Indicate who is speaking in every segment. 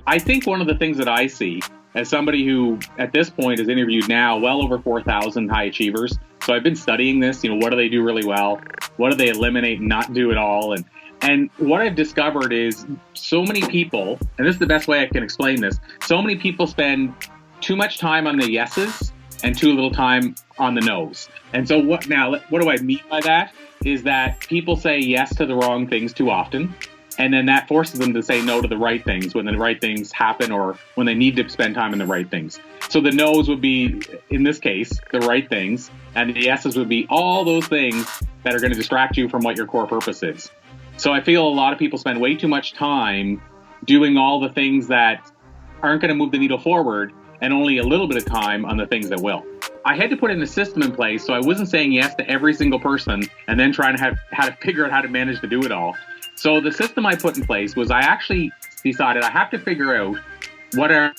Speaker 1: I think one of the things that I see as somebody who at this point has interviewed now well over 4,000 high achievers. So I've been studying this, what do they do really well? What do they eliminate and not do at all? And what I've discovered is so many people, and this is the best way I can explain this, so many people spend too much time on the yeses and too little time on the no's. And so what do I mean by that? Is that people say yes to the wrong things too often. And then that forces them to say no to the right things when the right things happen or when they need to spend time on the right things. So the no's would be, in this case, the right things. And the yeses would be all those things that are going to distract you from what your core purpose is. So I feel a lot of people spend way too much time doing all the things that aren't going to move the needle forward and only a little bit of time on the things that will. I had to put in a system in place so I wasn't saying yes to every single person and then trying to how to figure out how to manage to do it all. So the system I put in place was I actually decided I have to figure out what are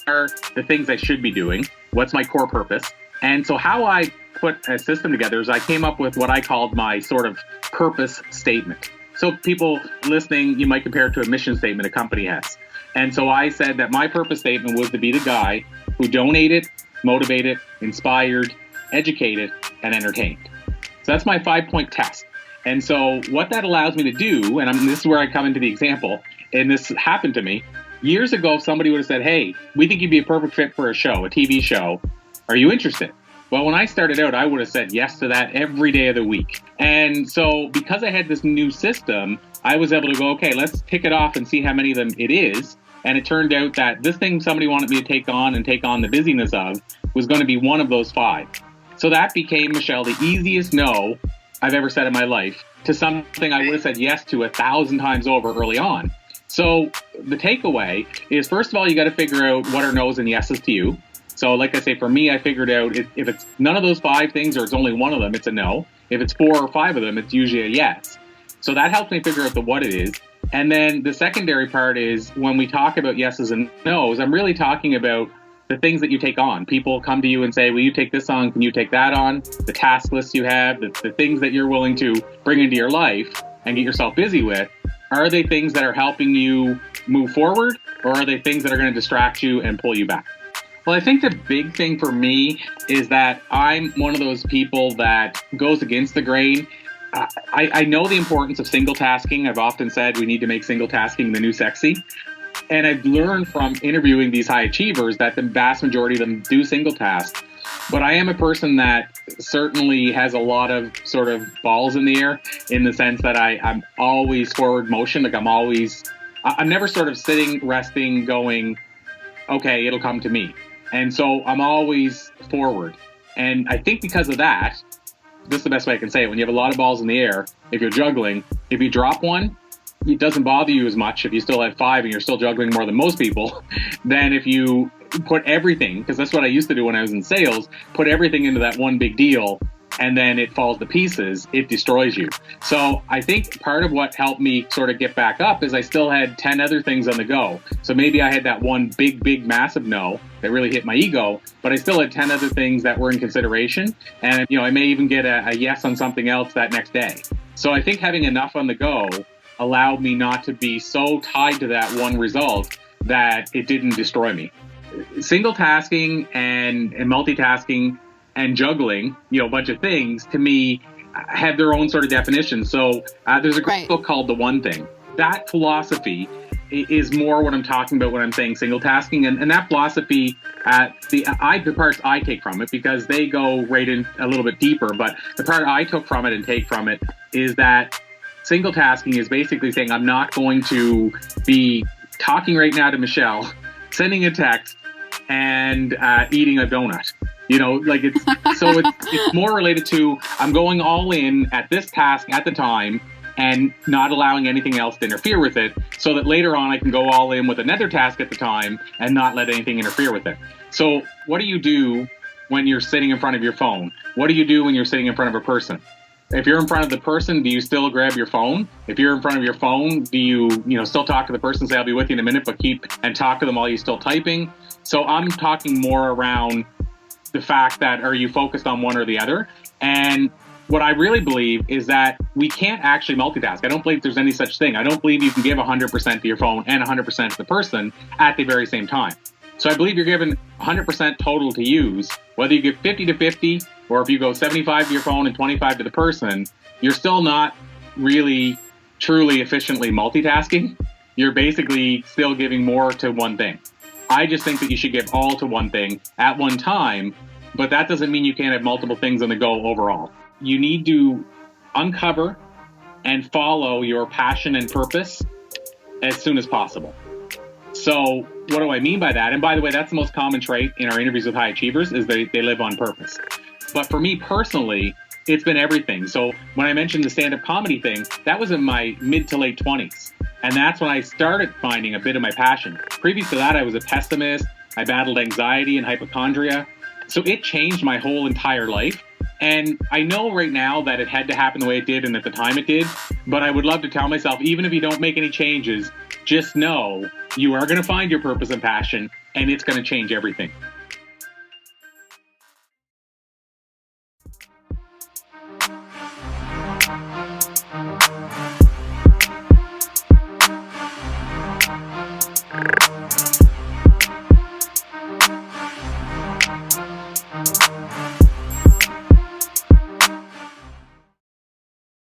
Speaker 1: the things I should be doing, what's my core purpose. And so how I put a system together is I came up with what I called my sort of purpose statement. So people listening, you might compare it to a mission statement a company has. And so I said that my purpose statement was to be the guy who donated, motivated, inspired, educated, and entertained. So that's my 5-point test. And so what that allows me to do, and this is where I come into the example, and this happened to me. Years ago, if somebody would have said, hey, we think you'd be a perfect fit for a show, a TV show. Are you interested? Well, when I started out, I would have said yes to that every day of the week. And so because I had this new system, I was able to go, okay, let's tick it off and see how many of them it is. And it turned out that this thing somebody wanted me to take on the busyness of was going to be one of those 5. So that became, Michelle, the easiest no I've ever said in my life to something I would have said yes to 1,000 times over early on. So the takeaway is, first of all, you got to figure out what are no's and yeses to you. So like I say, for me, I figured out if it's none of those 5 things or it's only one of them, it's a no. If it's 4 or 5 of them, it's usually a yes. So that helps me figure out the what it is. And then the secondary part is when we talk about yeses and no's, I'm really talking about the things that you take on. People come to you and say, will you take this on? Can you take that on? The task list you have, the things that you're willing to bring into your life and get yourself busy with, are they things that are helping you move forward, or are they things that are going to distract you and pull you back? Well, I think the big thing for me is that I'm one of those people that goes against the grain. I know the importance of single tasking. I've often said we need to make single tasking the new sexy. And I've learned from interviewing these high achievers that the vast majority of them do single task. But I am a person that certainly has a lot of sort of balls in the air, in the sense that I'm always forward motion. Like I'm never sort of sitting, resting, going, okay, it'll come to me. And so I'm always forward. And I think because of that, this is the best way I can say it. When you have a lot of balls in the air, if you're juggling, if you drop one, it doesn't bother you as much if you still have 5 and you're still juggling more than most people than if you put everything, because that's what I used to do when I was in sales, put everything into that one big deal and then it falls to pieces, it destroys you. So I think part of what helped me sort of get back up is I still had 10 other things on the go. So maybe I had that one big, massive no that really hit my ego, but I still had 10 other things that were in consideration. And, I may even get a yes on something else that next day. So I think having enough on the go allowed me not to be so tied to that one result that it didn't destroy me. Single tasking and multitasking and juggling, a bunch of things, to me, have their own sort of definition. So there's a great book called The One Thing. That philosophy is more what I'm talking about when I'm saying single tasking. And that philosophy, the parts I take from it, because they go right in a little bit deeper, but the part I took from it and take from it is that single tasking is basically saying I'm not going to be talking right now to Michelle, sending a text, and eating a donut. It's more related to I'm going all in at this task at the time and not allowing anything else to interfere with it, so that later on I can go all in with another task at the time and not let anything interfere with it. So what do you do when you're sitting in front of your phone? What do you do when you're sitting in front of a person? If you're in front of the person, do you still grab your phone? If you're in front of your phone, do you still talk to the person, say, I'll be with you in a minute, but keep and talk to them while you're still typing? So I'm talking more around the fact that, are you focused on one or the other? And what I really believe is that we can't actually multitask. I don't believe there's any such thing. I don't believe you can give 100% to your phone and 100% to the person at the very same time. So I believe you're given 100% total to use. Whether you give 50 to 50, or if you go 75 to your phone and 25 to the person, you're still not really truly efficiently multitasking. You're basically still giving more to one thing. I just think that you should give all to one thing at one time, but that doesn't mean you can't have multiple things on the go overall. You need to uncover and follow your passion and purpose as soon as possible. So what do I mean by that? And by the way, that's the most common trait in our interviews with high achievers is they live on purpose. But for me personally, it's been everything. So when I mentioned the stand-up comedy thing, that was in my mid to late 20s. And that's when I started finding a bit of my passion. Previous to that, I was a pessimist. I battled anxiety and hypochondria. So it changed my whole entire life. And I know right now that it had to happen the way it did and at the time it did. But I would love to tell myself, even if you don't make any changes, just know you are going to find your purpose and passion, and it's going to change everything.